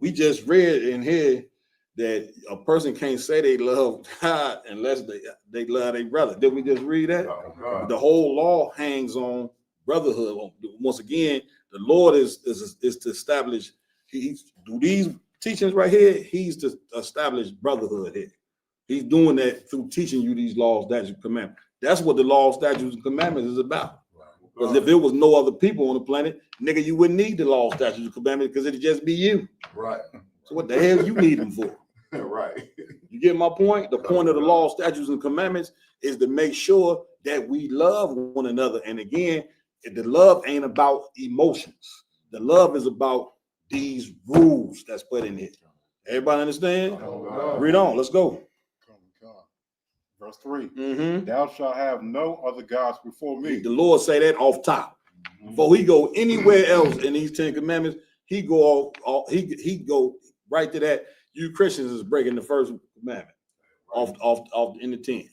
We just read in here that a person can't say they love God unless they love their brother. Did we just read that? Oh, the whole law hangs on brotherhood. Once again, the Lord is to establish. He's do these teachings right here. He's to establish brotherhood here. He's doing that through teaching you these laws, statutes, commandments. That's what the law, statutes, and commandments is about. Because if there was no other people on the planet, nigga, you wouldn't need the law, statutes, and commandments because it'd just be you. Right. So what the hell you need them for? Right. You get my point? The point of the law, statutes, and commandments is to make sure that we love one another. And again, the love ain't about emotions. The love is about these rules that's put in here. Everybody understand? Read on. Let's go. Verse 3. Mm-hmm. Thou shalt have no other gods before me. The Lord say that off top. Before he go anywhere else in these 10 commandments, he go right to that. You Christians is breaking the first commandment off in the 10.